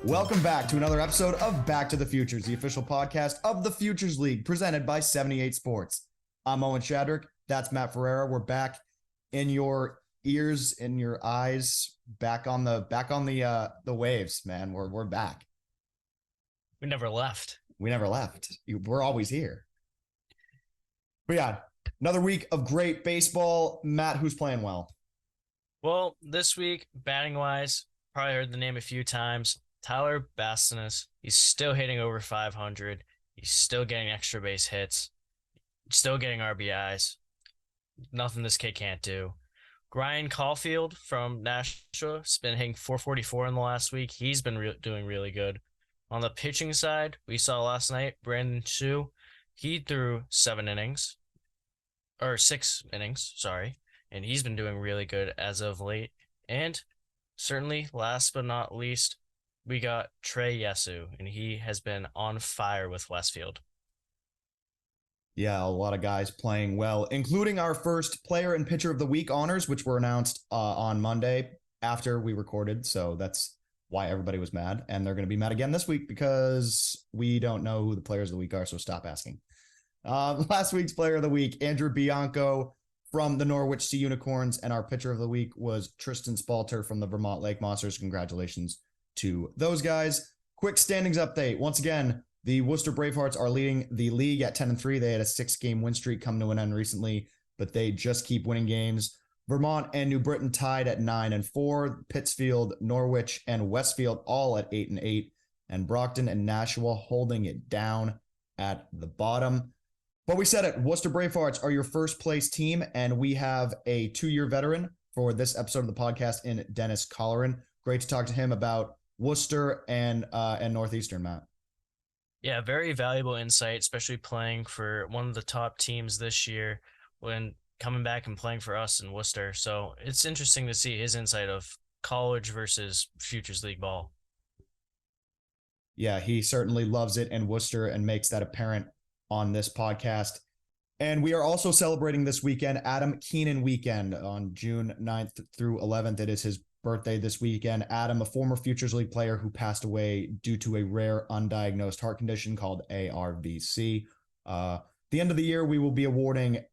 Welcome back to another episode of Back to the Futures, the official podcast of the Futures League, presented by 78 Sports. I'm Owen Shadrick. That's Matt Ferreira. We're back in your ears, in your eyes, back on the waves, man. We're back. We never left. We're always here. But yeah, another week of great baseball. Matt, who's playing well? Well, this week, batting wise, probably heard the name a few times. Tyler Bastinas. He's still hitting over 500. He's still getting extra base hits. Still getting RBIs. Nothing this kid can't do. Ryan Caulfield from Nashua has been hitting 444 in the last week. He's been doing really good. On the pitching side, we saw last night Brandon Hsu. He threw 6 innings, and he's been doing really good as of late. And certainly, last but not least, we got Trey Yesu, and he has been on fire with Westfield. Yeah, a lot of guys playing well, including our first player and pitcher of the week honors, which were announced on Monday after we recorded. So that's why everybody was mad. And they're going to be mad again this week because we don't know who the players of the week are. So stop asking. Last week's player of the week, Andrew Bianco from the Norwich Sea Unicorns. And our pitcher of the week was Tristan Spalter from the Vermont Lake Monsters. Congratulations to those guys. Quick standings update. Once again, the Worcester Bravehearts are leading the league at 10-3. They had a 6-game win streak come to an end recently, but they just keep winning games. Vermont and New Britain tied at 9-4. Pittsfield, Norwich, and Westfield all at 8-8. And Brockton and Nashua holding it down at the bottom. But we said it, Worcester Bravehearts are your first place team, and we have a 2-year veteran for this episode of the podcast in Dennis Colleran. Great to talk to him about Worcester and Northeastern, Matt. Yeah, very valuable insight, especially playing for one of the top teams this year when coming back and playing for us in Worcester. So it's interesting to see his insight of college versus Futures League ball. Yeah, he certainly loves it in Worcester and makes that apparent on this podcast. And we are also celebrating this weekend, Adam Keenan weekend on June 9th through 11th. It is his birthday this weekend. Adam, a former Futures League player who passed away due to a rare undiagnosed heart condition called ARVC. The end of the year, we will be awarding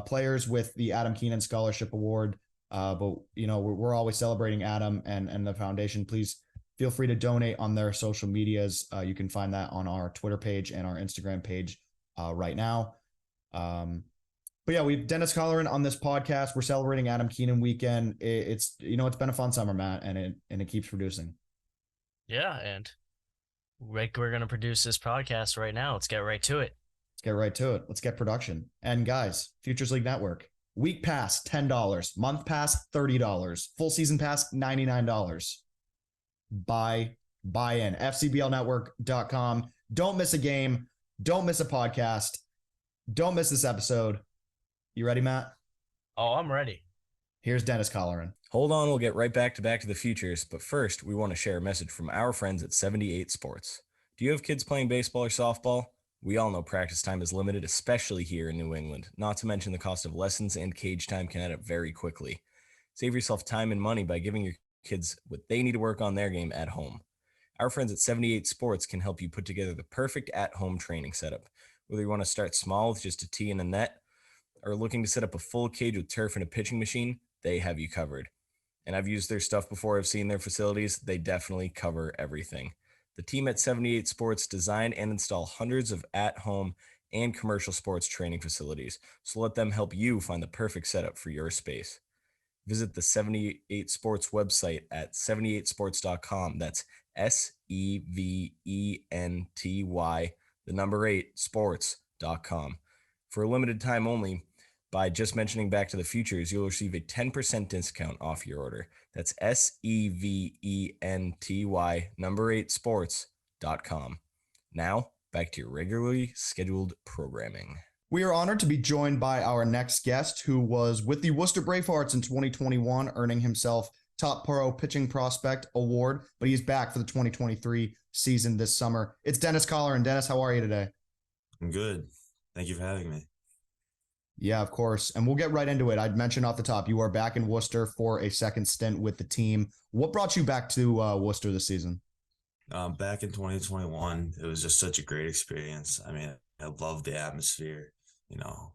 players with the Adam Keenan Scholarship Award. But, you know, we're always celebrating Adam and the foundation. Please feel free to donate on their social medias. You can find that on our Twitter page and our Instagram page right now. But yeah, we've Dennis Colleran on this podcast. We're celebrating Adam Keenan weekend. It's been a fun summer, Matt, and it keeps producing. Yeah, and we're going to produce this podcast right now. Let's get right to it. Let's get production. And guys, Futures League Network, week pass $10, month pass $30, full season pass $99. Buy in. FCBLnetwork.com. Don't miss a game. Don't miss a podcast. Don't miss this episode. You ready, Matt? Oh, I'm ready. Here's Dennis Colleran. Hold on, we'll get right back to the Futures, but first, we want to share a message from our friends at 78 Sports. Do you have kids playing baseball or softball? We all know practice time is limited, especially here in New England, not to mention the cost of lessons and cage time can add up very quickly. Save yourself time and money by giving your kids what they need to work on their game at home. Our friends at 78 Sports can help you put together the perfect at-home training setup. Whether you want to start small with just a tee and a net, or looking to set up a full cage with turf and a pitching machine, they have you covered. And I've used their stuff before. I've seen their facilities. They definitely cover everything. The team at 78 Sports design and install hundreds of at-home and commercial sports training facilities. So let them help you find the perfect setup for your space. Visit the 78 Sports website at 78sports.com. That's SEVENTY, the number 8, sports.com. For a limited time only, by just mentioning Back to the Futures, you'll receive a 10% discount off your order. That's SEVENTY, number 8, sports.com. Now, back to your regularly scheduled programming. We are honored to be joined by our next guest, who was with the Worcester Bravehearts in 2021, earning himself Top Pro Pitching Prospect Award, but he's back for the 2023 season this summer. It's Dennis Colleran. Dennis, how are you today? I'm good. Thank you for having me. Yeah, of course. And we'll get right into it. I'd mentioned off the top, you are back in Worcester for a second stint with the team. What brought you back to Worcester this season? Back in 2021, it was just such a great experience. I mean, I love the atmosphere. You know,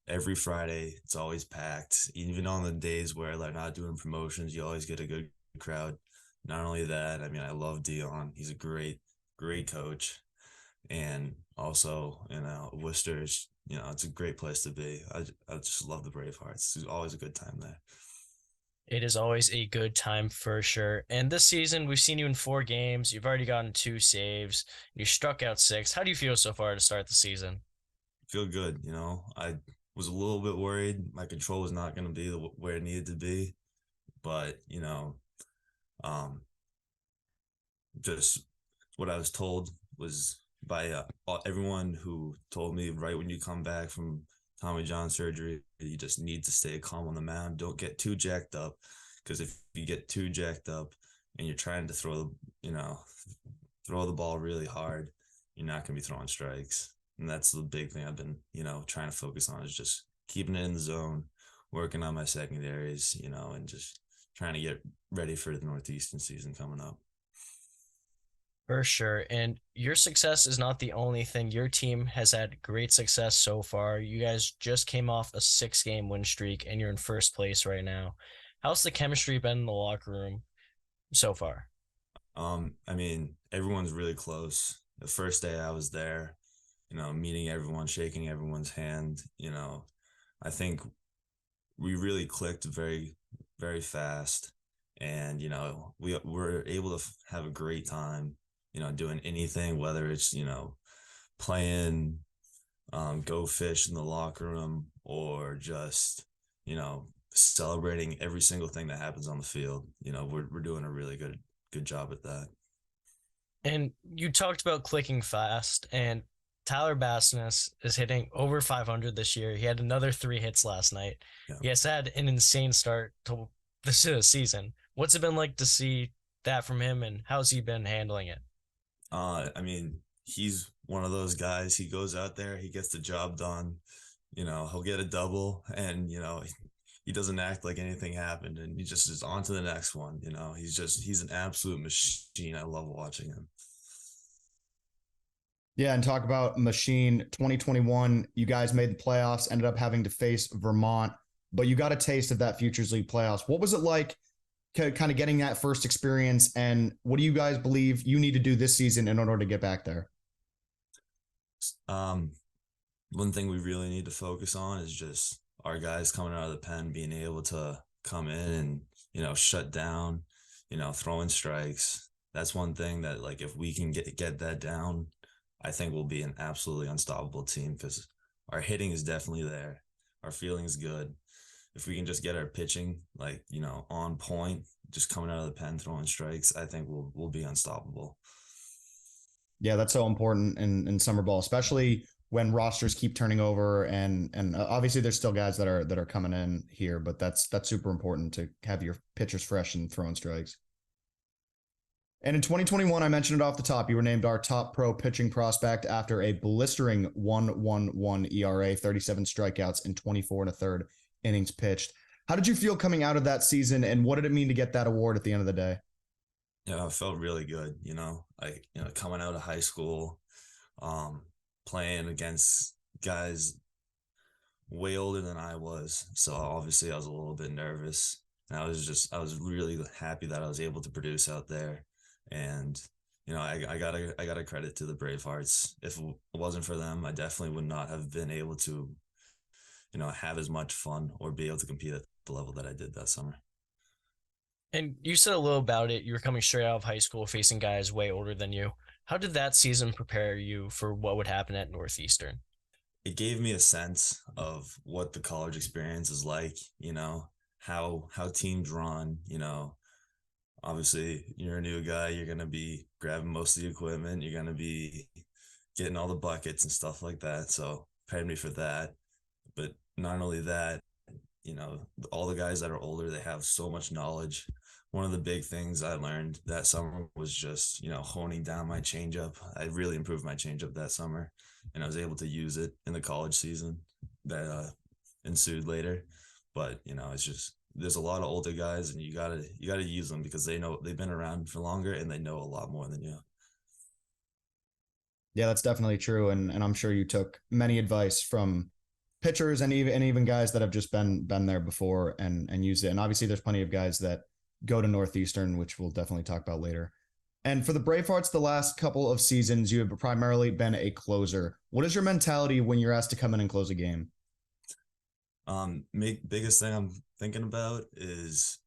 every Friday it's always packed. Even on the days where they're not doing promotions, you always get a good crowd. Not only that, I mean, I love Dion. He's a great coach, and also, Worcester's. It's a great place to be. I just love the Bravehearts. It's always a good time there. It is always a good time for sure. And this season, we've seen you in 4 games. You've already gotten 2 saves. You struck out 6. How do you feel so far to start the season? Feel good. I was a little bit worried my control was not going to be where it needed to be, but um, just what I was told was by everyone who told me right when you come back from Tommy John surgery, you just need to stay calm on the mound. Don't get too jacked up, because if you get too jacked up and you're trying to throw the ball really hard, you're not going to be throwing strikes. And that's the big thing I've been, trying to focus on, is just keeping it in the zone, working on my secondaries, and just trying to get ready for the Northeastern season coming up. For sure. And your success is not the only thing. Your team has had great success so far. You guys just came off a 6 game win streak and you're in first place right now. How's the chemistry been in the locker room so far? I mean, everyone's really close. The first day I was there, meeting everyone, shaking everyone's hand, I think we really clicked very, very fast. And, we were able to have a great time, doing anything, whether it's, playing, go fish in the locker room, or just, celebrating every single thing that happens on the field. We're doing a really good job at that. And you talked about clicking fast, and Tyler Bassness is hitting over 500 this year. He had another 3 hits last night. Yeah. He has had an insane start to this season. What's it been like to see that from him, and how's he been handling it? I mean, he's one of those guys. He goes out there, he gets the job done. He'll get a double, and he doesn't act like anything happened, and he just is on to the next one. He's an absolute machine. I love watching him. Yeah, and talk about machine 2021. You guys made the playoffs, ended up having to face Vermont, but you got a taste of that Futures League playoffs. What was it like kind of getting that first experience, and what do you guys believe you need to do this season in order to get back there? One thing we really need to focus on is just our guys coming out of the pen being able to come in and, shut down, throwing strikes. That's one thing that, like, if we can get that down, I think we'll be an absolutely unstoppable team, because our hitting is definitely there. Our feeling is good. If we can just get our pitching, like, on point, just coming out of the pen, throwing strikes, I think we'll be unstoppable. Yeah, that's so important in summer ball, especially when rosters keep turning over, and obviously there's still guys that are coming in here, but that's super important to have your pitchers fresh and throwing strikes. And in 2021, I mentioned it off the top, you were named our top pro pitching prospect after a blistering 1.11 ERA, 37 strikeouts, and 24 and a third innings pitched. How did you feel coming out of that season, and what did it mean to get that award at the end of the day? Yeah, it felt really good. Coming out of high school, playing against guys way older than I was. So obviously I was a little bit nervous. And I was really happy that I was able to produce out there. And, I gotta credit to the Bravehearts. If it wasn't for them, I definitely would not have been able to, have as much fun or be able to compete at the level that I did that summer. And you said a little about it. You were coming straight out of high school, facing guys way older than you. How did that season prepare you for what would happen at Northeastern? It gave me a sense of what the college experience is like, how teams run. Obviously you're a new guy, you're going to be grabbing most of the equipment, you're going to be getting all the buckets and stuff like that. So prepared me for that. But not only that, all the guys that are older, they have so much knowledge. One of the big things I learned that summer was just, honing down my changeup. I really improved my changeup that summer, and I was able to use it in the college season that ensued later. But, it's just, there's a lot of older guys, and you gotta use them, because they've been around for longer and they know a lot more than you. Yeah, that's definitely true. And I'm sure you took many advice from pitchers and even guys that have just been there before and used it. And obviously there's plenty of guys that go to Northeastern, which we'll definitely talk about later. And for the Bravehearts, the last couple of seasons, you have primarily been a closer. What is your mentality when you're asked to come in and close a game? Biggest thing I'm thinking about is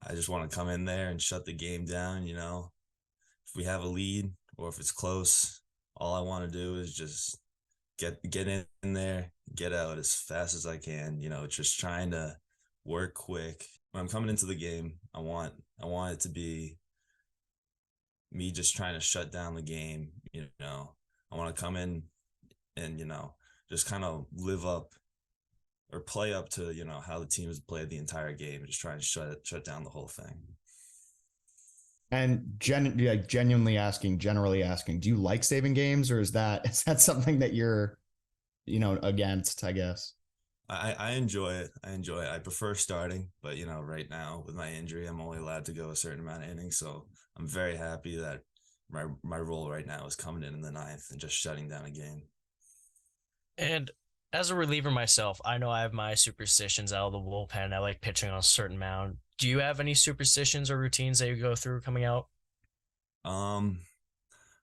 I just want to come in there and shut the game down. If we have a lead or if it's close, all I want to do is just get in there, get out as fast as I can. Just trying to work quick. When I'm coming into the game, I want it to be me just trying to shut down the game. I want to come in and just kind of live up or play up to how the team has played the entire game, just trying to shut down the whole thing. And generally asking, do you like saving games, or is that something that you're against? I guess. I enjoy it. I prefer starting, but right now with my injury, I'm only allowed to go a certain amount of innings. So I'm very happy that my role right now is coming in the ninth and just shutting down a game. And as a reliever myself, I know I have my superstitions out of the bullpen. I like pitching on a certain mound. Do you have any superstitions or routines that you go through coming out? Um,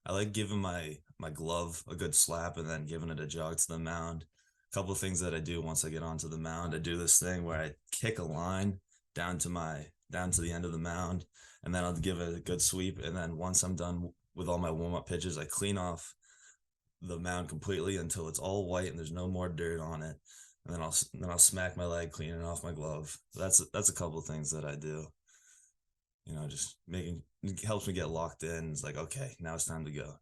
I like giving my glove a good slap and then giving it a jog to the mound. A couple of things that I do once I get onto the mound, I do this thing where I kick a line down to the end of the mound, and then I'll give it a good sweep. And then once I'm done with all my warm up pitches, I clean off the mound completely until it's all white and there's no more dirt on it. And then I'll smack my leg, cleaning off my glove. That's a couple of things that I do. Just making it helps me get locked in. It's like, okay, now it's time to go.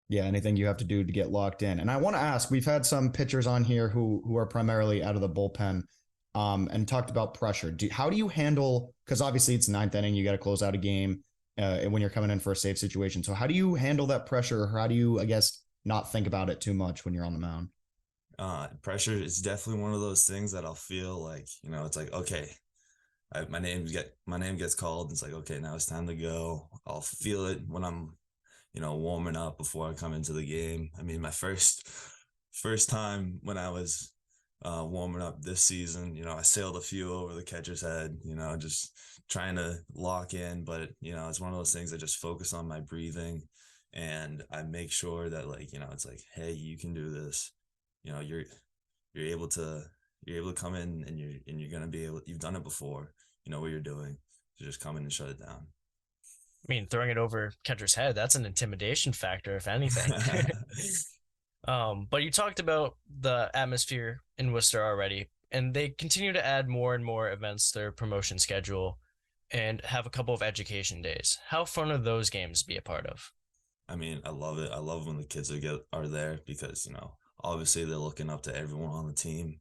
Yeah, anything you have to do to get locked in. And I want to ask, we've had some pitchers on here who are primarily out of the bullpen, and talked about pressure. How do you handle? Because obviously it's ninth inning, you got to close out a game when you're coming in for a safe situation. So how do you handle that pressure? Or how do you, I guess, not think about it too much when you're on the mound? Pressure is definitely one of those things that I'll feel like, it's like, okay, my name gets called. And it's like, okay, now it's time to go. I'll feel it when I'm, warming up before I come into the game. I mean, my first time when I was warming up this season, I sailed a few over the catcher's head, just trying to lock in. But it's one of those things I just focus on my breathing, and I make sure that, like, it's like, hey, you can do this. You're able to come in, and you're gonna be able. You've done it before. You know what you're doing. So just come in and shut it down. I mean, throwing it over catcher's head, that's an intimidation factor, if anything. But you talked about the atmosphere in Worcester already, and they continue to add more and more events to their promotion schedule and have a couple of education days. How fun are those games to be a part of? I mean, I love it. I love when the kids are there because obviously they're looking up to everyone on the team,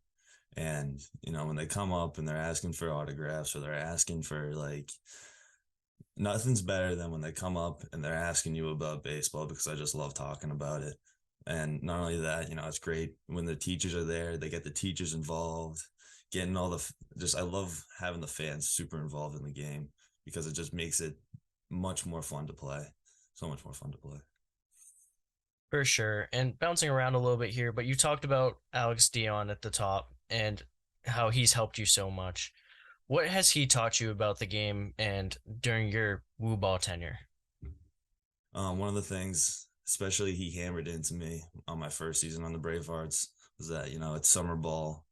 and when they come up and they're asking for autographs or they're asking for, like, nothing's better than when they come up and they're asking you about baseball, because I just love talking about it. And not only that, it's great when the teachers are there, they get the teachers involved, getting all just, I love having the fans super involved in the game because it just makes it much more fun to play. So much more fun to play. For sure. And bouncing around a little bit here, but you talked about Alex Dion at the top and how he's helped you so much. What has he taught you about the game and during your Woo Ball tenure? One of the things, especially he hammered into me on my first season on the Bravehearts, was that, it's summer ball.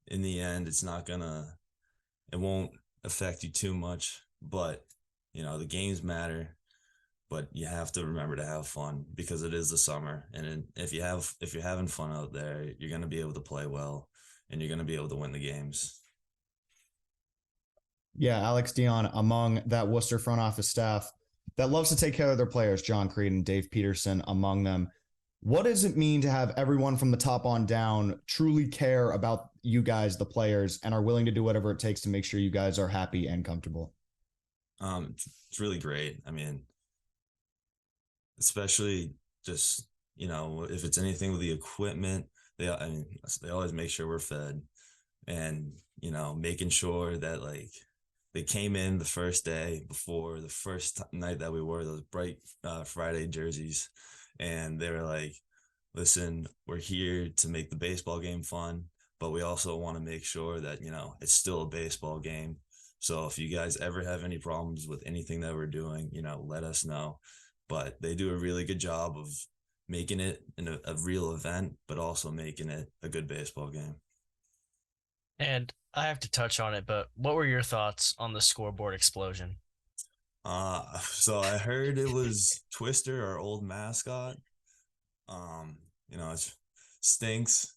In the end, it won't affect you too much, but, the games matter, but you have to remember to have fun because it is the summer. And if you're having fun out there, you're going to be able to play well and you're going to be able to win the games. Yeah, Alex Dion among that Worcester front office staff that loves to take care of their players, John Creed and Dave Peterson among them. What does it mean to have everyone from the top on down truly care about you guys, the players, and are willing to do whatever it takes to make sure you guys are happy and comfortable? It's really great. I mean, especially just, if it's anything with the equipment, they always make sure we're fed, and, making sure that, like, they came in the first day before the first night that we wore those bright Friday jerseys, and they were like, listen, we're here to make the baseball game fun, but we also want to make sure that, it's still a baseball game. So if you guys ever have any problems with anything that we're doing, let us know. But they do a really good job of making it a real event, but also making it a good baseball game. And I have to touch on it, but what were your thoughts on the scoreboard explosion? So I heard it was Twister, our old mascot. Um, it stinks,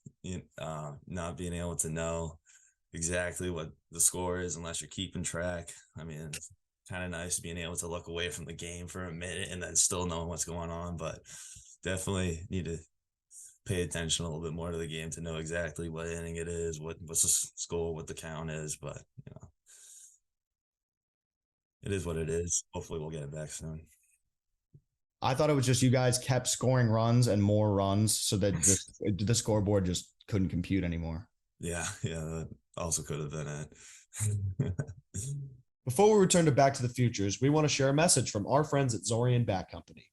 not being able to know exactly what the score is unless you're keeping track. I mean, it's kind of nice being able to look away from the game for a minute and then still knowing what's going on, but definitely need to pay attention a little bit more to the game to know exactly what inning it is, what's the score, what the count is. But it is what it is. Hopefully we'll get it back soon. I thought it was just you guys kept scoring runs and more runs so that the scoreboard just couldn't compute anymore. Yeah, that also could have been it. Before we return to Back to the Futures, we want to share a message from our friends at Zorian Bat Company.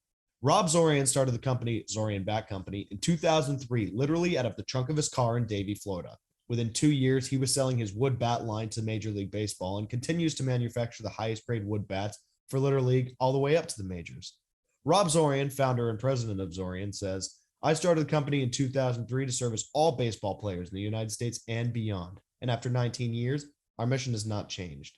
Rob Zorian started the company, Zorian Bat Company, in 2003, literally out of the trunk of his car in Davie, Florida. Within 2 years, he was selling his wood bat line to Major League Baseball and continues to manufacture the highest grade wood bats for Little League all the way up to the majors. Rob Zorian, founder and president of Zorian, says, I started the company in 2003 to service all baseball players in the United States and beyond. And after 19 years, our mission has not changed.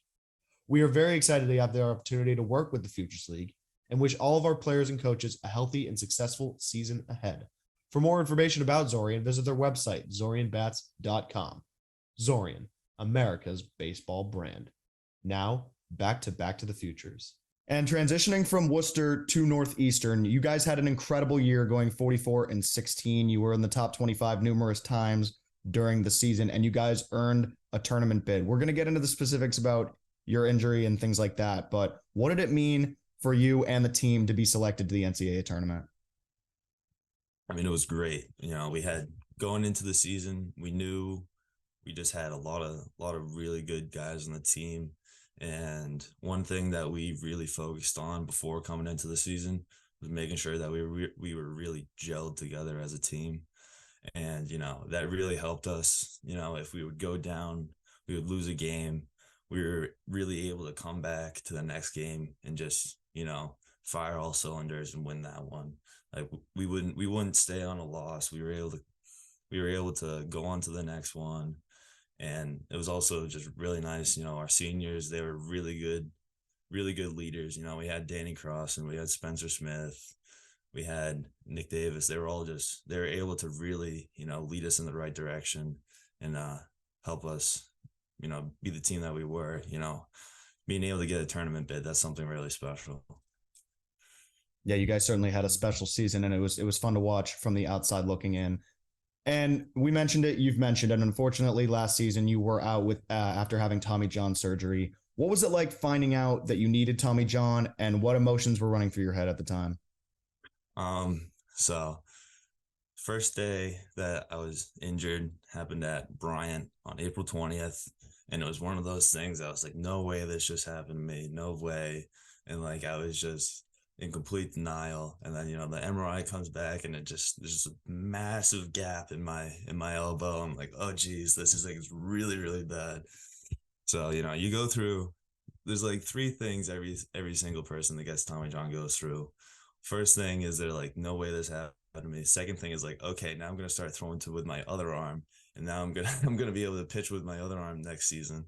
We are very excited to have the opportunity to work with the Futures League and wish all of our players and coaches a healthy and successful season ahead. For more information about Zorian, visit their website, zorianbats.com. Zorian, America's baseball brand. Now, back to the Futures. And transitioning from Worcester to Northeastern, you guys had an incredible year going 44-16. You were in the top 25 numerous times during the season, and you guys earned a tournament bid. We're going to get into the specifics about your injury and things like that, but what did it mean for you and the team to be selected to the NCAA tournament? I mean, it was great. We had going into the season, we knew we just had a lot of really good guys on the team. And one thing that we really focused on before coming into the season was making sure that we were really gelled together as a team. And, that really helped us. If we would go down, we would lose a game. We were really able to come back to the next game and just, fire all cylinders and win that one. Like we wouldn't stay on a loss. We were able to go on to the next one. And it was also just really nice. Our seniors, they were really good leaders. We had Danny Cross and we had Spencer Smith. We had Nick Davis. They were able to really, lead us in the right direction and help us, be the team that we were, being able to get a tournament bid. That's something really special. Yeah, you guys certainly had a special season, and it was fun to watch from the outside looking in. And we mentioned it, you've mentioned it. Unfortunately, last season you were out with after having Tommy John surgery. What was it like finding out that you needed Tommy John, and what emotions were running through your head at the time? So first day that I was injured happened at Bryant on April 20th. And it was one of those things I was like, no way this just happened to me. No way. And like, I was just in complete denial. And then, the MRI comes back and there's just a massive gap in my elbow. I'm like, oh geez, this is like, it's really, really bad. So, you go through, there's like 3 things every single person that gets Tommy John goes through. First thing is they're like, no way this happened to me. Second thing is like, okay, now I'm going to start throwing with my other arm. And now I'm going to be able to pitch with my other arm next season.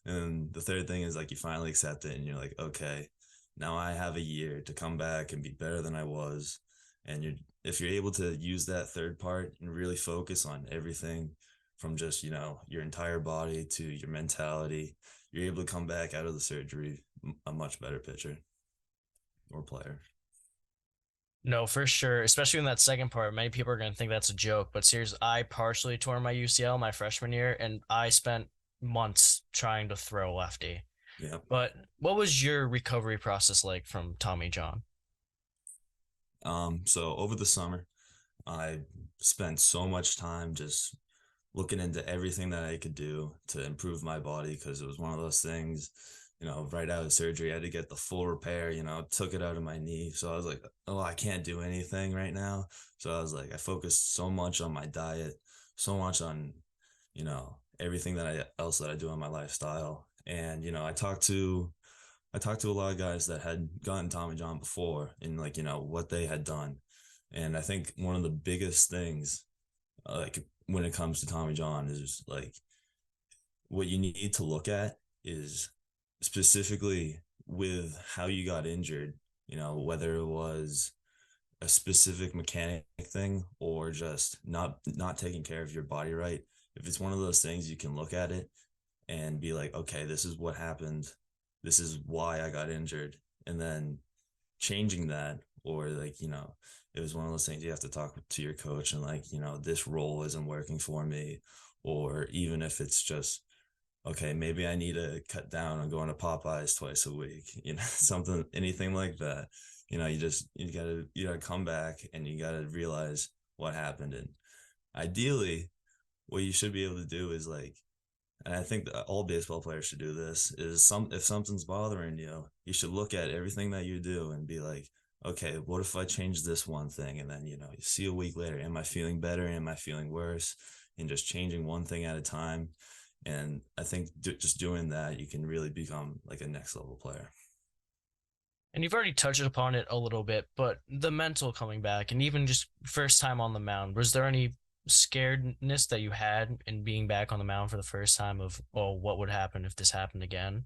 And the third thing is like, you finally accept it and you're like, okay, now I have a year to come back and be better than I was. And if you're able to use that third part and really focus on everything from just, your entire body to your mentality, you're able to come back out of the surgery a much better pitcher or player. No, for sure. Especially in that second part, many people are going to think that's a joke. But seriously, I partially tore my UCL my freshman year, and I spent months trying to throw lefty. Yeah. But what was your recovery process like from Tommy John? So over the summer, I spent so much time just looking into everything that I could do to improve my body because it was one of those things. right out of surgery, I had to get the full repair, took it out of my knee. So I was like, oh, I can't do anything right now. So I was like, I focused so much on my diet, so much on, everything else that I do in my lifestyle. And, I talked to a lot of guys that had gotten Tommy John before and like, what they had done. And I think one of the biggest things, like when it comes to Tommy John is like what you need to look at is specifically with how you got injured, whether it was a specific mechanic thing or just not taking care of your body right. If it's one of those things, you can look at it and be like, okay, this is what happened. This is why I got injured. And then changing that, or like, it was one of those things you have to talk to your coach and like, this role isn't working for me. Or even if it's just, okay, maybe I need to cut down on going to Popeyes twice a week, something, anything like that. You gotta come back and you gotta realize what happened. And ideally, what you should be able to do is like, and I think that all baseball players should do this, is if something's bothering you, you should look at everything that you do and be like, okay, what if I change this one thing? And then, you see a week later, am I feeling better? Am I feeling worse? And just changing one thing at a time. And I think just doing that, you can really become like a next level player. And you've already touched upon it a little bit, but the mental coming back and even just first time on the mound, was there any scaredness that you had in being back on the mound for the first time of, oh, what would happen if this happened again?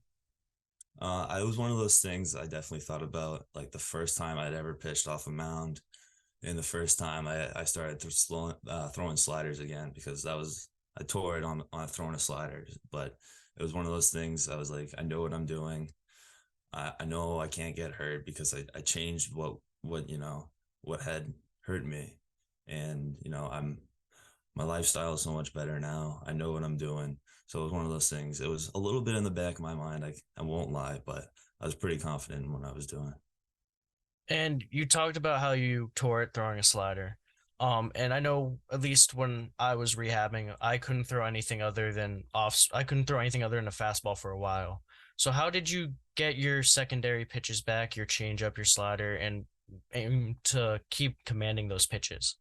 I was one of those things I definitely thought about, like the first time I'd ever pitched off a mound, and the first time I started throwing sliders again, because I tore it on throwing a slider. But it was one of those things I was like, I know what I'm doing. I know I can't get hurt because I changed what had hurt me. And, my lifestyle is so much better now. I know what I'm doing. So it was one of those things. It was a little bit in the back of my mind. I won't lie, but I was pretty confident in what I was doing. And you talked about how you tore it throwing a slider. And I know at least when I was rehabbing, I couldn't throw anything other than a fastball for a while. So how did you get your secondary pitches back, your changeup, your slider, and aim to keep commanding those pitches?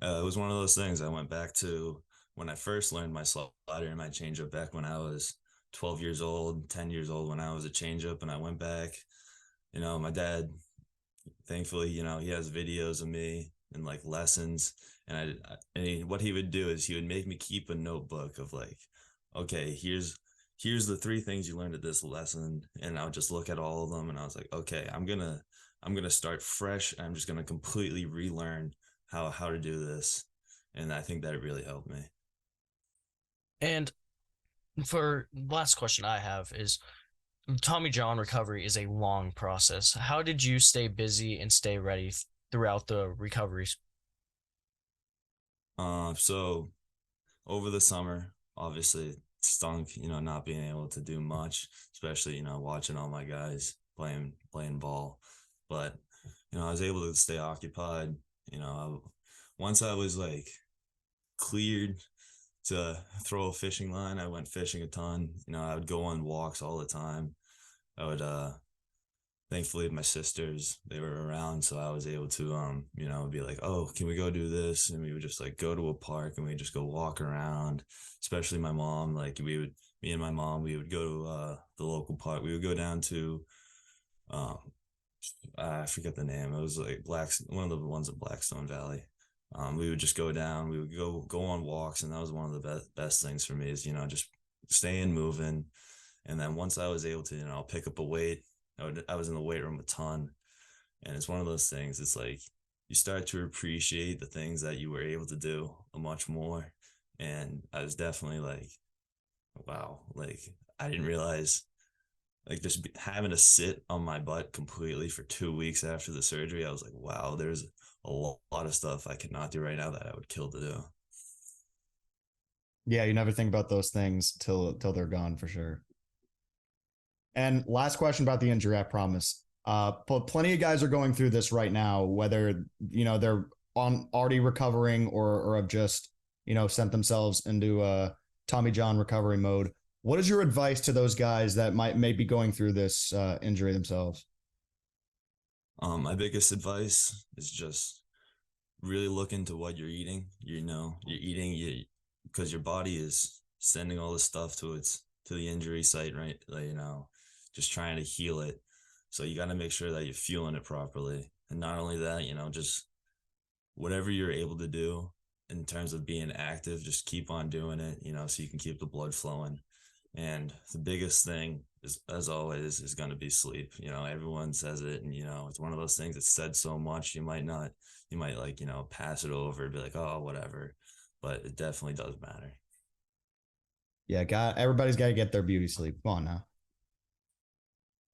It was one of those things. I went back to when I first learned my slider and my changeup back when I was 12 years old, 10 years old, when I was a changeup, and I went back. My dad, thankfully, he has videos of me and like lessons. And what he would do is he would make me keep a notebook of like, okay, here's the three things you learned at this lesson, and I would just look at all of them, and I was like, okay, I'm gonna start fresh. I'm just gonna completely relearn how to do this, and I think that it really helped me. And for last question I have is Tommy John recovery is a long process. How did you stay busy and stay ready throughout the recoveries? So over the summer, obviously it stunk, not being able to do much, especially watching all my guys playing ball. But I was able to stay occupied. Once I was like cleared to throw a fishing line, I went fishing a ton. I would go on walks all the time. I would thankfully my sisters, they were around, so I was able to be like, oh, can we go do this? And we would just like go to a park and we just go walk around. Especially my mom, like me and my mom, we would go to the local park. We would go down to um I forget the name. It was like one of the ones at Blackstone Valley. We would just go down. We would go on walks, and that was one of the best things for me is just staying moving. And then once I was able to pick up a weight, I was in the weight room a ton, and it's one of those things. It's like you start to appreciate the things that you were able to do much more. And I was definitely like, wow, like I didn't realize like just having to sit on my butt completely for 2 weeks after the surgery. I was like, wow, there's a lot of stuff I could not do right now that I would kill to do. Yeah, you never think about those things till they're gone for sure. And last question about the injury, I promise. But plenty of guys are going through this right now, whether they're on already recovering or have just sent themselves into a Tommy John recovery mode. What is your advice to those guys that may be going through this injury themselves? My biggest advice is just really look into what you're eating. You're eating because your body is sending all this stuff to the injury site, right? Like, just trying to heal it. So you got to make sure that you're fueling it properly. And not only that, just whatever you're able to do in terms of being active, just keep on doing it, so you can keep the blood flowing. And the biggest thing is, as always, is going to be sleep. Everyone says it, and it's one of those things that's said so much, you might like, pass it over, be like, oh, whatever. But it definitely does matter. Yeah, everybody's got to get their beauty sleep. Come on now.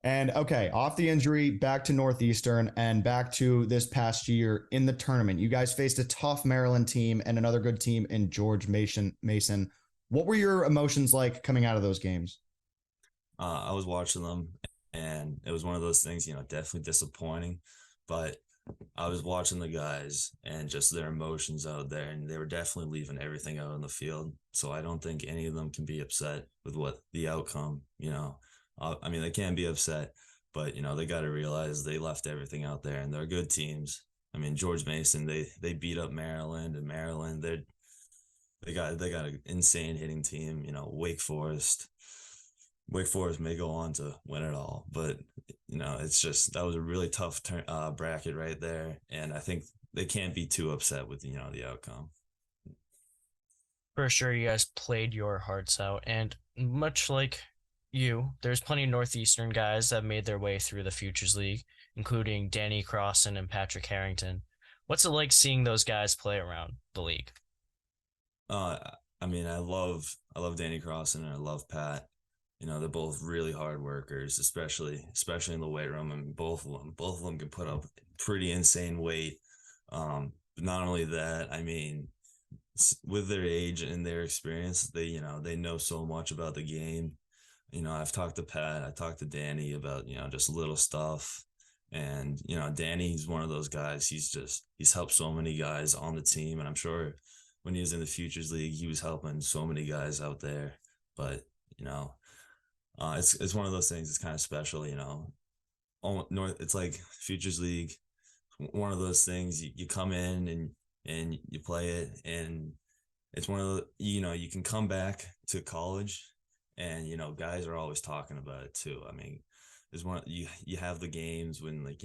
And okay, off the injury, back to Northeastern and back to this past year in the tournament. You guys faced a tough Maryland team and another good team in George Mason. What were your emotions like coming out of those games? I was watching them, and it was one of those things, definitely disappointing. But I was watching the guys and just their emotions out there, and they were definitely leaving everything out on the field. So I don't think any of them can be upset with what the outcome, I mean, they can be upset, but they got to realize they left everything out there, and they're good teams. I mean, George Mason, they beat up Maryland, and Maryland, they got an insane hitting team. Wake Forest may go on to win it all, but it's just that was a really tough bracket right there, and I think they can't be too upset with the outcome. For sure, you guys played your hearts out, and much like you, there's plenty of Northeastern guys that made their way through the Futures League, including Danny Crossan and Patrick Harrington. What's it like seeing those guys play around the league? Uh, I mean, I love Danny Crossan and I love Pat. They're both really hard workers, especially in the weight room. I mean, both of them can put up pretty insane weight. But not only that, I mean, with their age and their experience, they know so much about the game. I've talked to Pat, I talked to Danny about, just little stuff. And, Danny's one of those guys. He's helped so many guys on the team. And I'm sure when he was in the Futures League, he was helping so many guys out there. But, it's one of those things. It's kind of special, It's like Futures League, one of those things you come in and you play it, and it's one of the, you can come back to college, and guys are always talking about it too. I mean, there's you have the games when, like,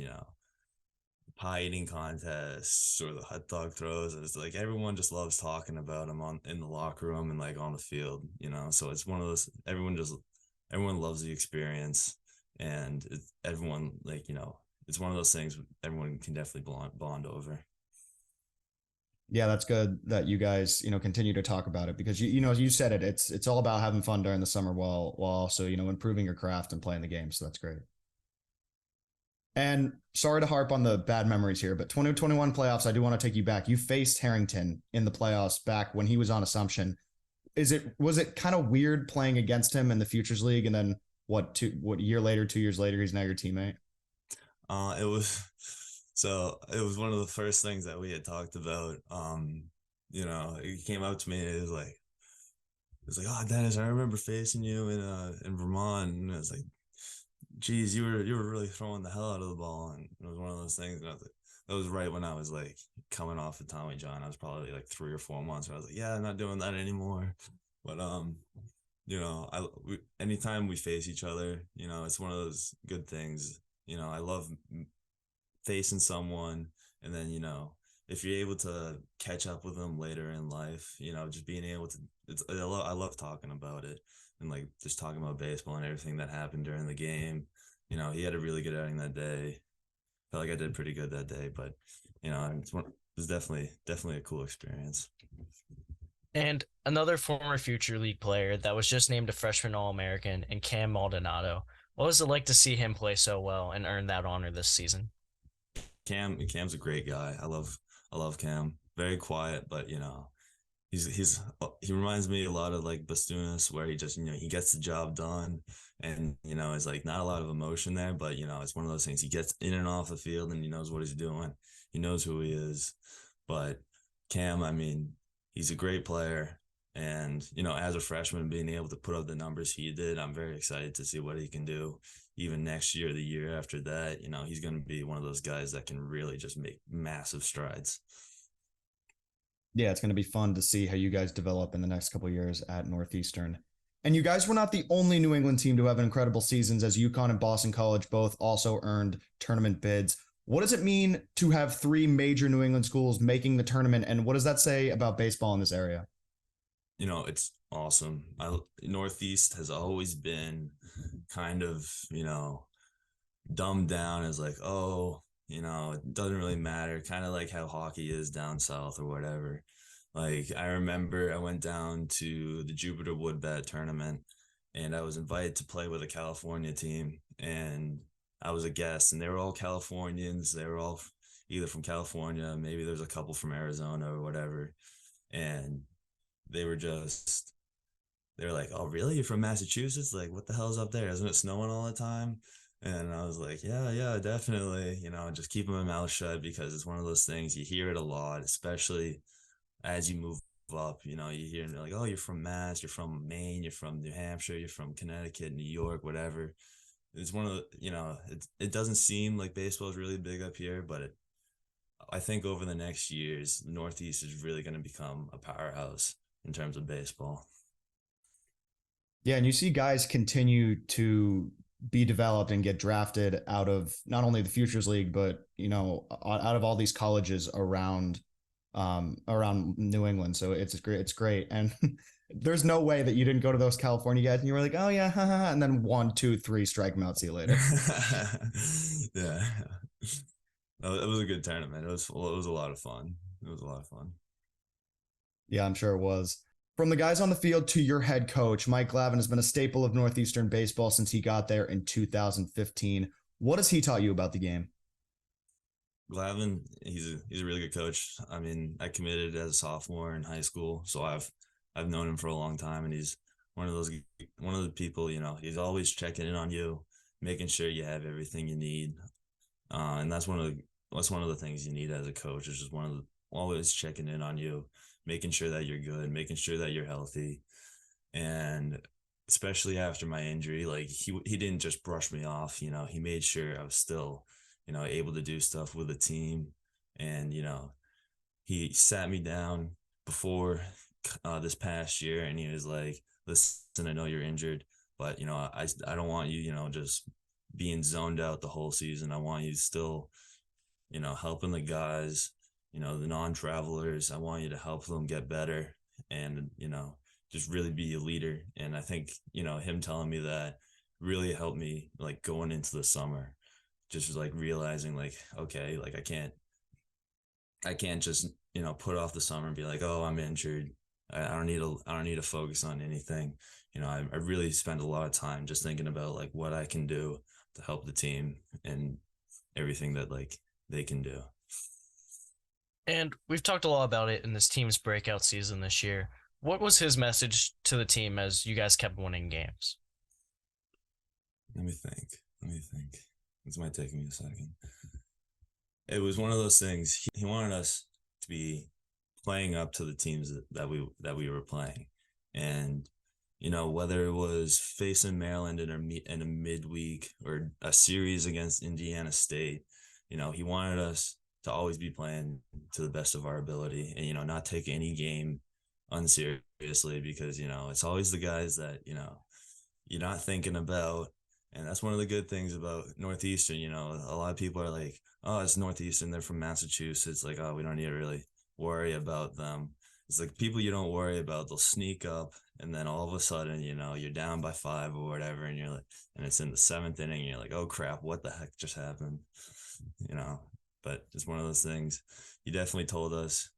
pie eating contests or the hot dog throws, and it's like everyone just loves talking about them in the locker room and like on the field. So it's one of those, everyone loves the experience, and everyone, like, it's one of those things everyone can definitely bond over. Yeah, that's good that you guys, continue to talk about it, because you said it. It's all about having fun during the summer while also, improving your craft and playing the game. So that's great. And sorry to harp on the bad memories here, but 2021 playoffs, I do want to take you back. You faced Harrington in the playoffs back when he was on Assumption. Was it kind of weird playing against him in the Futures League, and then what 2 years later, he's now your teammate? It was it was one of the first things that we had talked about. He came up to me and it was like, oh, Dennis, I remember facing you in Vermont, and it was like, geez, you were really throwing the hell out of the ball, and it was one of those things. And I was like, that was right when I was like coming off of Tommy John. I was probably like 3 or 4 months. Where I was like, yeah, I'm not doing that anymore. But anytime we face each other, it's one of those good things. I love facing someone, and then if you're able to catch up with them later in life, just being able to, I love talking about it, and like just talking about baseball and everything that happened during the game. He had a really good outing that day. Felt like I did pretty good that day, but it was definitely a cool experience. And another former Future League player that was just named a freshman All-American, and Cam Maldonado. What was it like to see him play so well and earn that honor this season? Cam's a great guy. I love Cam. Very quiet, but he reminds me a lot of like Bastunas, where he just he gets the job done, and it's like not a lot of emotion there, but it's one of those things. He gets in and off the field, and he knows what he's doing. He knows who he is. But Cam, I mean, he's a great player, And, you know, as a freshman, being able to put up the numbers he did, I'm very excited to see what he can do even next year, the year after that. You know, he's going to be one of those guys that can really just make massive strides. Yeah, it's going to be fun to see how you guys develop in the next couple of years at Northeastern. And you guys were not the only New England team to have incredible seasons, as UConn and Boston College both also earned tournament bids. What does it mean to have three major New England schools making the tournament, and what does that say about baseball in this area? You know, it's awesome. Northeast has always been kind of, you know, dumbed down as like, oh, you know, it doesn't really matter, kind of like how hockey is down south or whatever. Like, I remember I went down to the Jupiter Wood Bat tournament, and I was invited to play with a California team, and I was a guest, and they were all Californians. They were all either from California, maybe there's a couple from Arizona or whatever. And they were just, they were like, oh, really? You're from Massachusetts? Like, what the hell's up there? Isn't it snowing all the time? And I was like, yeah, definitely. You know, just keeping my mouth shut, because it's one of those things, you hear it a lot, especially as you move up. You know, you hear like, oh, you're from Mass, you're from Maine, you're from New Hampshire, you're from Connecticut, New York, whatever. It's one of the, you know, it doesn't seem like baseball is really big up here, but I think over the next years, the Northeast is really going to become a powerhouse in terms of baseball. Yeah, and you see guys continue to be developed and get drafted out of not only the Futures League, but you know, out of all these colleges around around New England. So it's great. It's great. And there's no way that you didn't go to those California guys and you were like, oh yeah, ha, ha, ha, and then 1, 2, 3, strike them out. See you later. Yeah, it was a good tournament. It was a lot of fun. It was a lot of fun. Yeah, I'm sure it was. From the guys on the field to your head coach, Mike Glavin has been a staple of Northeastern baseball since he got there in 2015. What has he taught you about the game? Glavin, he's a really good coach. I mean, I committed as a sophomore in high school, so I've known him for a long time, and he's one of the people, you know, he's always checking in on you, making sure you have everything you need. And that's one of the things you need as a coach, is just always checking in on you, making sure that you're good, making sure that you're healthy. And especially after my injury, like he didn't just brush me off, you know, he made sure I was still, you know, able to do stuff with the team. And, you know, he sat me down before this past year, and he was like, listen, I know you're injured, but, you know, I don't want you, you know, just being zoned out the whole season. I want you still, you know, helping the guys, you know, the non-travelers. I want you to help them get better and, you know, just really be a leader. And I think, you know, him telling me that really helped me, like, going into the summer, just like realizing like, okay, like I can't just, you know, put off the summer and be like, oh, I'm injured. I don't need to focus on anything. You know, I really spend a lot of time just thinking about like what I can do to help the team and everything that like they can do. And we've talked a lot about it in this team's breakout season this year. What was his message to the team as you guys kept winning games? Let me think. This might take me a second. It was one of those things. He wanted us to be playing up to the teams that we were playing, and you know, whether it was facing Maryland in a midweek or a series against Indiana State, you know, he wanted us to always be playing to the best of our ability, and you know, not take any game unseriously, because you know, it's always the guys that, you know, you're not thinking about. And that's one of the good things about Northeastern. You know, a lot of people are like, oh, it's Northeastern, they're from Massachusetts. Like, oh, we don't need to really worry about them. It's like people you don't worry about, they'll sneak up, and then all of a sudden, you know, you're down by 5 or whatever, and you're like, and it's in the 7th inning, and you're like, oh crap, what the heck just happened? You know, but it's one of those things. He definitely told us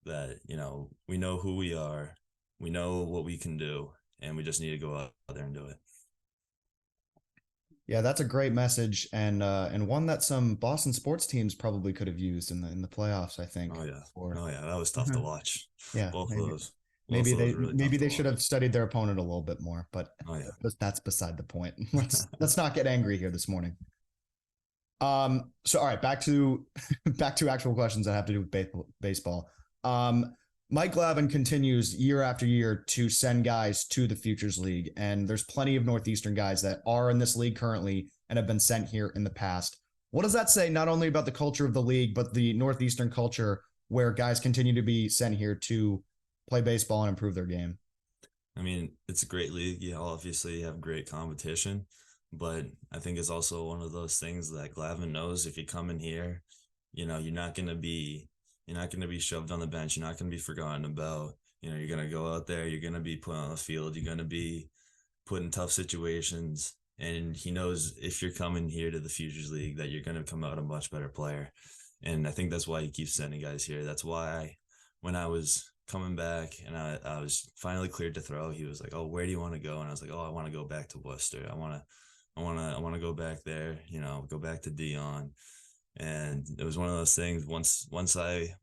that, you know, we know who we are, we know what we can do, and we just need to go out there and do it. Yeah, that's a great message, and one that some Boston sports teams probably could have used in the playoffs, I think. Oh yeah. Or, Oh yeah, that was tough to watch. yeah, Both maybe of those. maybe Both of they those really maybe tough to they should watch. have studied their opponent a little bit more, but Oh yeah. that's beside the point. Let's not get angry here this morning. So all right, back to actual questions that have to do with baseball. Mike Glavin continues year after year to send guys to the Futures League, and there's plenty of Northeastern guys that are in this league currently and have been sent here in the past. What does that say not only about the culture of the league, but the Northeastern culture where guys continue to be sent here to play baseball and improve their game? I mean, it's a great league. You obviously have great competition, but I think it's also one of those things that Glavin knows if you come in here, you're not gonna be shoved on the bench. You're not gonna be forgotten about. You're gonna go out there. You're gonna be put on the field. You're gonna be put in tough situations. And he knows if you're coming here to the Futures League that you're gonna come out a much better player. And I think that's why he keeps sending guys here. That's why when I was coming back and I was finally cleared to throw, he was like, "Oh, where do you want to go?" And I was like, "Oh, I want to go back to Worcester. I want to go back there. Go back to Dion." And it was one of those things. Once I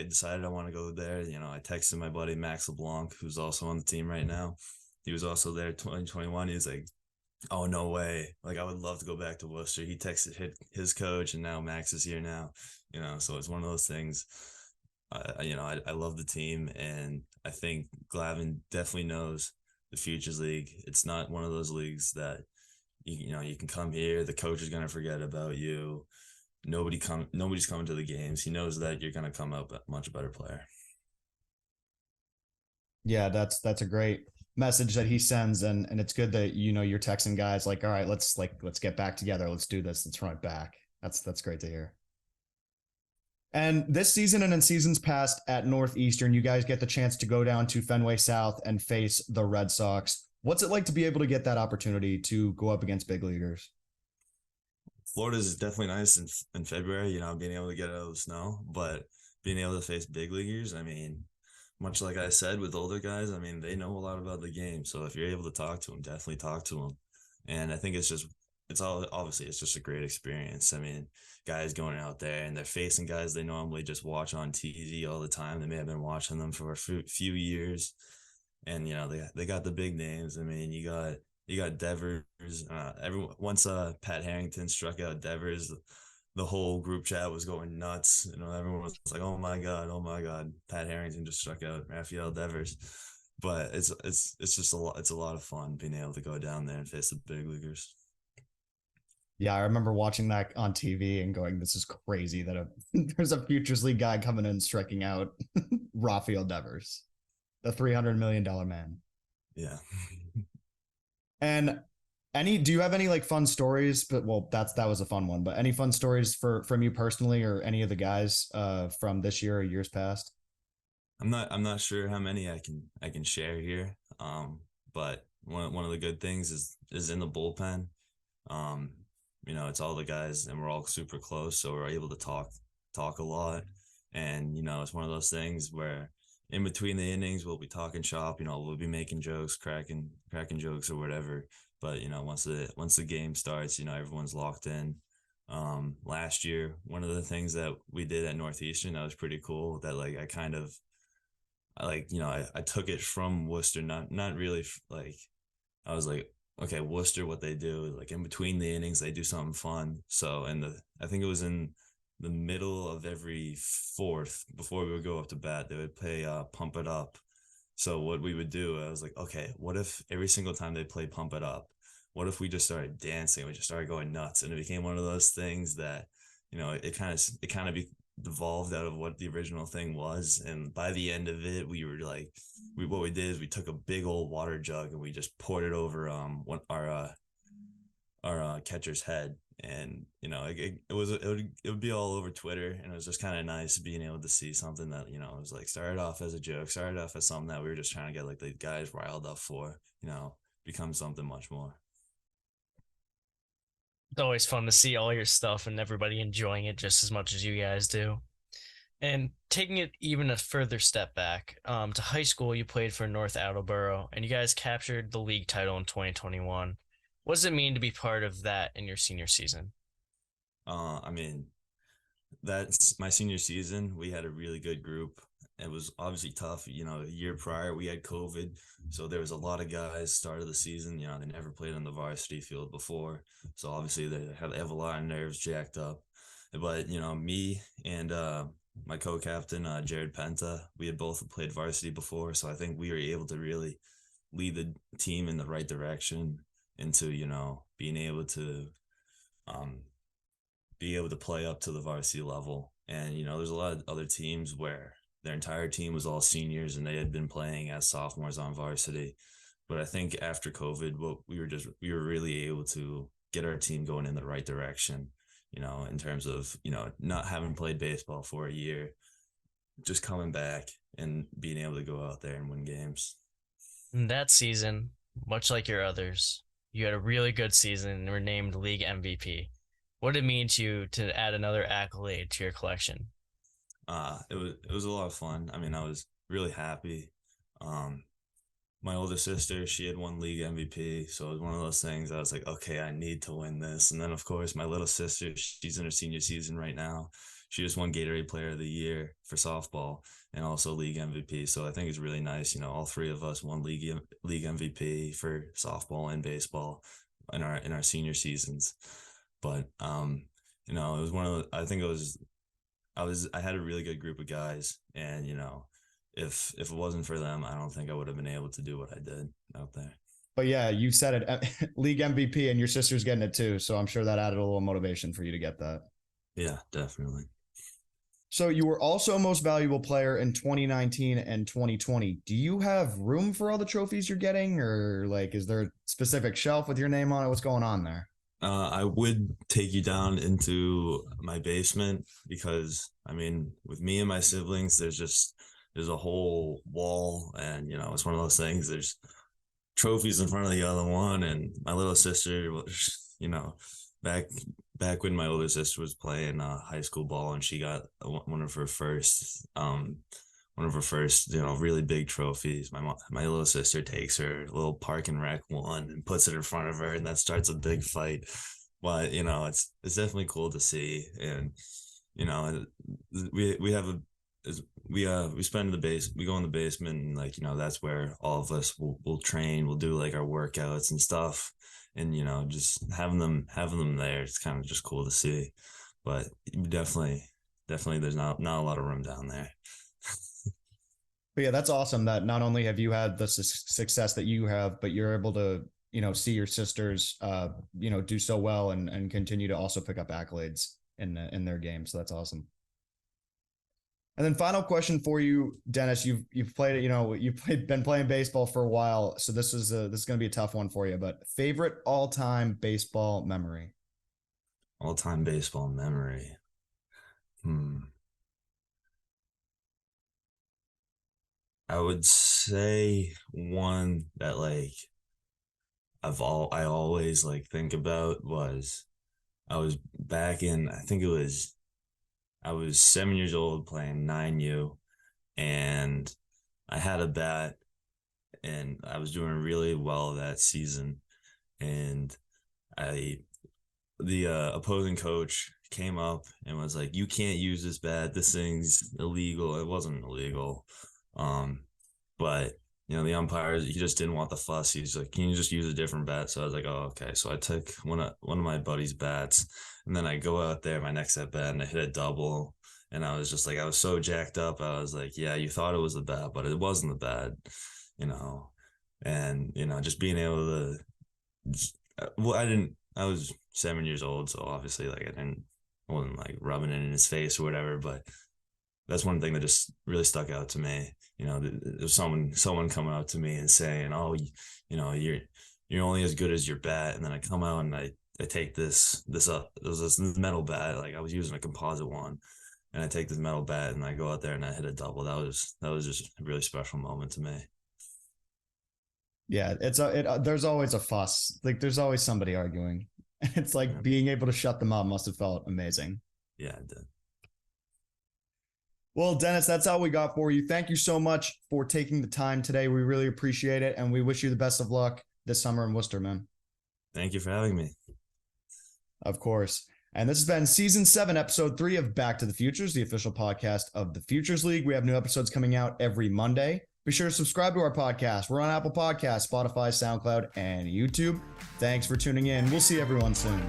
decided I want to go there, I texted my buddy Max LeBlanc, who's also on the team right now. He was also there 2021. He was like, "Oh, no way. Like, I would love to go back to Worcester." He texted his coach, and now Max is here now. So it's one of those things. I love the team, and I think Glavin definitely knows the Futures League. It's not one of those leagues that you can come here, the coach is gonna forget about you. Nobody's coming to the games. He knows that you're gonna come out a much better player. Yeah, that's a great message that he sends, and it's good that you're texting guys like, all right, let's get back together, let's do this, let's run it back. That's great to hear. And this season and in seasons past at Northeastern, you guys get the chance to go down to Fenway South and face the Red Sox. What's it like to be able to get that opportunity to go up against big leaguers? Florida is definitely nice in February, being able to get out of the snow, but being able to face big leaguers, I mean, much like I said with older guys, I mean, they know a lot about the game. So if you're able to talk to them, definitely talk to them. And I think it's just a great experience. I mean, guys going out there and they're facing guys they normally just watch on TV all the time. They may have been watching them for a few years, and they got the big names. I mean, you got Devers. Everyone once Pat Harrington struck out Devers, the whole group chat was going nuts. Everyone was like, "Oh my god, oh my god, Pat Harrington just struck out Rafael Devers." But it's just a lot. It's a lot of fun being able to go down there and face the big leaguers. Yeah, I remember watching that on TV and going, "This is crazy that there's a Futures League guy coming in and striking out Rafael Devers, the $300 million man." Yeah. And do you have any like fun stories? But well, that was a fun one. But any fun stories from you personally or any of the guys from this year or years past? I'm not sure how many I can share here. But one of the good things is in the bullpen. Um, it's all the guys and we're all super close, so we're able to talk a lot. And it's one of those things where in between the innings we'll be talking shop, we'll be making jokes, cracking jokes or whatever. But once the game starts, everyone's locked in. Last year, one of the things that we did at Northeastern that was pretty cool, that like I took it from Worcester, not really like I was like, okay, Worcester, what they do, like in between the innings, they do something fun. So, I think it was in the middle of every fourth, before we would go up to bat, they would play Pump It Up. So what we would do, I was like, okay, what if every single time they play Pump It Up, what if we just started dancing? We just started going nuts, and it became one of those things that, it kind of devolved out of what the original thing was. And by the end of it, we were like, what we did is we took a big old water jug and we just poured it over our catcher's head. And it would be all over Twitter, and it was just kind of nice being able to see something that it was like started off as a joke, started off as something that we were just trying to get like the guys riled up for, become something much more. It's always fun to see all your stuff and everybody enjoying it just as much as you guys do. And taking it even a further step back, to high school, you played for North Attleboro, and you guys captured the league title in 2021. What does it mean to be part of that in your senior season? I mean, that's my senior season. We had a really good group. It was obviously tough. A year prior we had COVID, so there was a lot of guys start of the season. They never played on the varsity field before, so obviously they have a lot of nerves jacked up. But me and my co-captain, Jared Penta. We had both played varsity before, so I think we were able to really lead the team in the right direction into, being able to um, play up to the varsity level. And, there's a lot of other teams where their entire team was all seniors and they had been playing as sophomores on varsity. But I think after COVID, we were really able to get our team going in the right direction, in terms of, not having played baseball for a year, just coming back and being able to go out there and win games. In that season, much like your others, you had a really good season and were named league MVP. What did it mean to you to add another accolade to your collection? It was a lot of fun. I mean, I was really happy. My older sister, she had won league MVP, so it was one of those things I was like, okay, I need to win this. And then of course my little sister, she's in her senior season right now. She just won Gatorade Player of the Year for softball and also league MVP. So I think it's really nice. All three of us won league MVP for softball and baseball in our senior seasons. But it was one of I think it was I had a really good group of guys, and if it wasn't for them, I don't think I would have been able to do what I did out there. But yeah, you said it, league MVP, and your sister's getting it too. So I'm sure that added a little motivation for you to get that. Yeah, definitely. So you were also most valuable player in 2019 and 2020. Do you have room for all the trophies you're getting, or is there a specific shelf with your name on it? What's going on there? I would take you down into my basement because, I mean, with me and my siblings, there's a whole wall, and it's one of those things. There's trophies in front of the other one, and my little sister, back when my older sister was playing high school ball, and she got one of her first really big trophies. My little sister takes her little park and rec one and puts it in front of her, and that starts a big fight. But it's definitely cool to see, and we have a we spend in the base, we go in the basement, and that's where all of us will train, we'll do our workouts and stuff, and just having them there, it's kind of just cool to see. But definitely there's not a lot of room down there. But yeah, that's awesome that not only have you had the success that you have, but you're able to see your sisters do so well and continue to also pick up accolades in their game. So that's awesome. And then final question for you, Dennis, you've played, been playing baseball for a while. So this is going to be a tough one for you, but favorite all-time baseball memory? All-time baseball memory. I would say one that I always think about was I was back in, I was 7 years old playing 9U, and I had a bat, and I was doing really well that season. And the opposing coach came up and was like, "You can't use this bat. This thing's illegal." It wasn't illegal, but the umpire, he just didn't want the fuss. He's like, "Can you just use a different bat?" So I was like, "Oh, okay." So I took one of my buddy's bats, and then I go out there my next at bat and I hit a double, and I was just I was so jacked up. I was like, "Yeah, you thought it was the bat, but it wasn't the bat," and just being able to. I was 7 years old, so obviously I wasn't rubbing it in his face or whatever, but that's one thing that just really stuck out to me. There's someone coming up to me and saying, "Oh, you're only as good as your bat," and then I come out and I take this up. It was this metal bat, I was using a composite one, and I take this metal bat and I go out there and I hit a double. That was just a really special moment to me. Yeah, there's always a fuss. There's always somebody arguing. It's being able to shut them up must have felt amazing. Yeah, it did. Well, Dennis, that's all we got for you. Thank you so much for taking the time today. We really appreciate it, and we wish you the best of luck this summer in Worcester, man. Thank you for having me. Of course. And this has been Season 7, Episode 3 of Back to the Futures, the official podcast of the Futures League. We have new episodes coming out every Monday. Be sure to subscribe to our podcast. We're on Apple Podcasts, Spotify, SoundCloud, and YouTube. Thanks for tuning in. We'll see everyone soon.